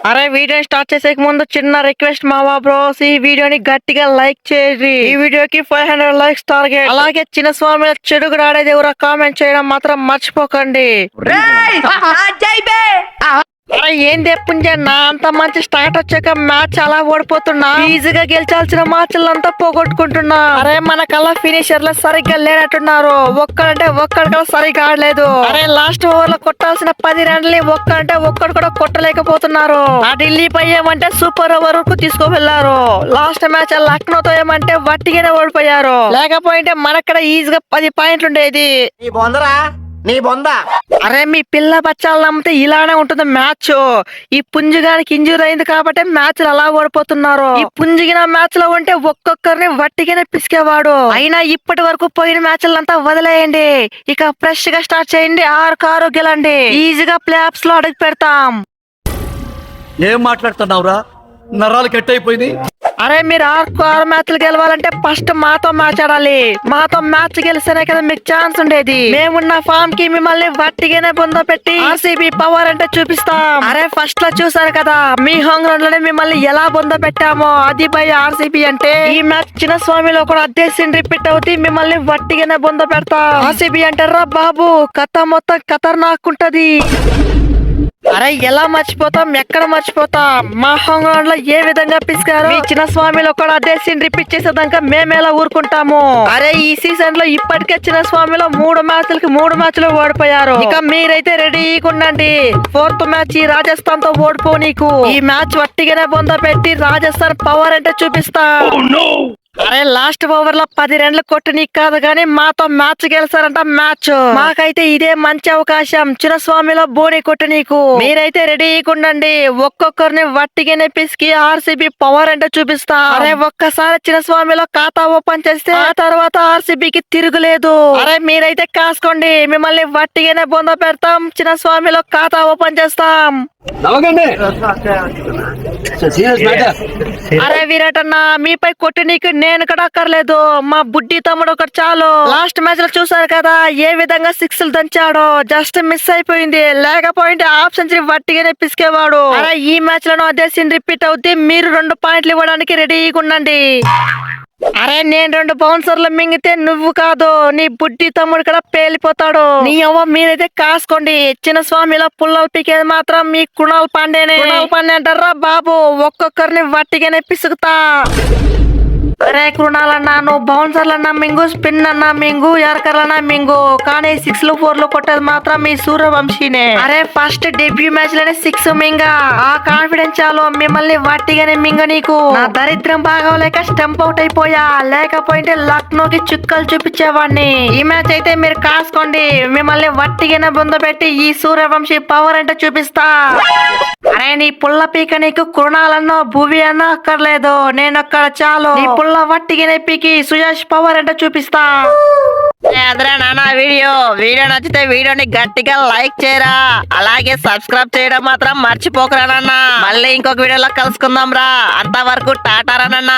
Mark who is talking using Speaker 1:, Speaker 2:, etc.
Speaker 1: అరే video start చేసే ముందు చిన్న రిక్వెస్ట్ మావా బ్రోస్, ఈ వీడియోని గట్టిగా లైక్ చేయండి. ఈ వీడియోకి 500 లైక్స్ టార్గెట్. అలాగే చిన్న స్వామి చెడుగుడు ఆడేది ఎవరో కామెంట్ చేయడం మాత్రం మర్చిపోకండి. అరే ఏంది పుంజన్న అంత మంచి స్టార్ట్ వచ్చాక మ్యాచ్ అలా ఓడిపోతున్నా? ఈజీగా గెలిచాల్సిన మ్యాచ్లంతా పోగొట్టుకుంటున్నా. అరే మన కల్లా ఫినిషర్లు సరిగ్గా లేనట్టున్నారు. ఒక్కడంటే ఒక్కడు సరిగ్గా ఆడలేదు. అరే లాస్ట్ ఓవర్ లో కొట్టాల్సిన 10 రన్లు ఒక్కడు కూడా కొట్టలేకపోతున్నారు. ఆ ఢిల్లీ పై ఏమంటే సూపర్ ఓవర్ కు తీసుకువెళ్లారు. లాస్ట్ మ్యాచ్ లక్నోతో ఏమంటే వట్టిగానే ఓడిపోయారు. లేకపోయింటే మనక్కడ ఈజీగా 10 పాయింట్లు ఉండేది. అరే మీ పిల్ల బచ్చాలు నమ్మితే ఇలానే ఉంటుంది మ్యాచ్. ఈ పుంజుగానికి ఇంజూర్ అయింది కాబట్టి మ్యాచ్ అలా ఓడిపోతున్నారు. ఈ పుంజుగిన మ్యాచ్ లో ఉంటే ఒక్కొక్కరిని వట్టిగానే పిసికేవాడు. అయినా ఇప్పటి వరకు పోయిన మ్యాచ్లంతా వదిలేయండి, ఇక ఫ్రెష్ గా స్టార్ట్ చేయండి. 6 గెలండి, ఈజీగా ప్లే ఆఫ్స్ లో అడుగు పెడతాం.
Speaker 2: ఏం మాట్లాడుతున్నావురా? నరాలు కట్ అయిపోయింది.
Speaker 1: అరే మీరు 6 మ్యాచ్లు గెలవాలంటే ఫస్ట్ మాతో మ్యాచ్ ఆడాలి. మాతో మ్యాచ్ గెలిస్తేనే కదా మీకు ఛాన్స్ ఉండేది. మేమున్న ఫామ్ కి మిమ్మల్ని వట్టిగానే బొంద పెట్టి ఆర్సీబీ పవర్ అంటే చూపిస్తాం. అరే ఫస్ట్ లో చూసారు కదా మీ హోమ్ గ్రౌండ్ లోనే మిమ్మల్ని ఎలా బొంద పెట్టామో, అది బై ఆర్సీబీ అంటే. ఈ మ్యాచ్ చిన్న స్వామిలో కూడా అదే సీన్ రిపీట్ అవుతుంది. మిమ్మల్ని వట్టిగానే బొంద పెడతా. ఆర్సీబీ అంటారా బాబు, కథ మొత్తం ఖతర్నాక్ ఉంటది. అరే ఎలా మర్చిపోతాం, ఎక్కడ మర్చిపోతాం? మా హోమ్ గ్రౌండ్ లో ఏ విధంగా పిసికారు మీ చిన్న స్వామిలో కూడా అదే సీన్ రిపీట్ చేసేదాకా మేమేలా ఊరుకుంటాము? అరే ఈ సీజన్ లో ఇప్పటికే చిన్న స్వామిలో 3 మ్యాచ్లు ఓడిపోయారు. ఇక మీరైతే రెడీగా ఉండండి. 4th మ్యాచ్ ఈ రాజస్థాన్ తో ఓడిపో. నీకు ఈ మ్యాచ్ వట్టిగానే బొంద పెట్టి రాజస్థాన్ పవర్ అంటే చూపిస్తా. అరే లాస్ట్ ఓవర్ లో 10 రన్లు కొట్టు నీకు కాదు గానీ మాతో మ్యాచ్ గెలిచారంట. మ్యాచ్ మాకైతే ఇదే మంచి అవకాశం. చిన్నస్వామిలో బోని కొట్టు నీకు. మీరైతే రెడీగా ఉండండి. ఒక్కొక్కరిని వట్టిగానే పిసికి ఆర్సీబీ పవర్ అంటే చూపిస్తా. అరే ఒక్కసారి చిన్నస్వామిలో ఖాతా ఓపెన్ చేస్తే ఆ తర్వాత ఆర్సీబీకి తిరుగులేదు. అరే మీరైతే కాసుకోండి, మిమ్మల్ని వట్టిగానే బొంద పెడతాం. చిన్నస్వామిలో ఖాతా ఓపెన్ చేస్తాం. అరే విరాట్ అన్న, మీపై కొట్టు నీకు నేను కూడా అక్కర్లేదు. మా బుడ్డి తమ్ముడు ఒకటి చాలు. లాస్ట్ మ్యాచ్ లో చూసారు కదా ఏ విధంగా 6లు దంచాడో. జస్ట్ మిస్ అయిపోయింది, లేకపోయింటే హాఫ్ సెంచరీ వట్టిగానే పిసికేవాడు. అరే ఈ మ్యాచ్ లోనూ అదే సీన్ రిపీట్ అవుద్ది. మీరు 2 పాయింట్లు ఇవ్వడానికి రెడీగా ఉండండి. అరే నేను 2 బౌన్సర్లు మింగితే నువ్వు కాదు, నీ బుడ్డి తమ్ముడు కూడా పేలిపోతాడు. నీ అవ్వ మీరైతే కాసుకోండి. చిన్న స్వామిలో పుల్లలు పీకేది మాత్రం మీ కృణాల్ పాండేనే. కృణాల్ పాండే అంటారా బాబు, ఒక్కొక్కరిని వట్టిగానే పిసుకుతా. అరే కృణాలన్నా, నువ్వు బౌన్సర్లన్నా మింగు, స్పిన్ అన్నా మింగు, యార్కర్లన్నా మింగు, కానీ 6లు 4లు కొట్టేది మాత్రం మీ సూర్యవంశీనే. అరే ఫస్ట్ డెబ్యూ మ్యాచ్ లోనే 6 మింగా, ఆ కాన్ఫిడెన్స్ చాలు మిమ్మల్ని వట్టిగానే మింగ. నీకు నా దరిద్రం బాగోలేక స్టంప్ అవుట్ అయిపోయా, లేకపోతే లక్నోకి చుక్కలు చూపించేవాడిని. ఈ మ్యాచ్ అయితే మీరు కాసుకోండి, మిమ్మల్ని వట్టిగానే బొంద పెట్టి ఈ సూర్యవంశీ పవర్ అంటే చూపిస్తా. అరే నీ పుల్ల పీక నీకు కృణాలన్నో భూవి అన్నో అక్కర్లేదు, నేను అక్కడ చాలు. నీ పుల్ల వట్టిగానే పీకి సుయాష్ పవర్ అంటే చూపిస్తా. అదరా నాన్న వీడియో నచ్చితే వీడియోని గట్టిగా లైక్ చేయరా. అలాగే సబ్స్క్రైబ్ చేయడం మాత్రం మర్చిపోకరా నాన్న. మళ్ళీ ఇంకొక వీడియోలో కలుసుకుందాం రా. అంతవరకు టాటారా నాన్న.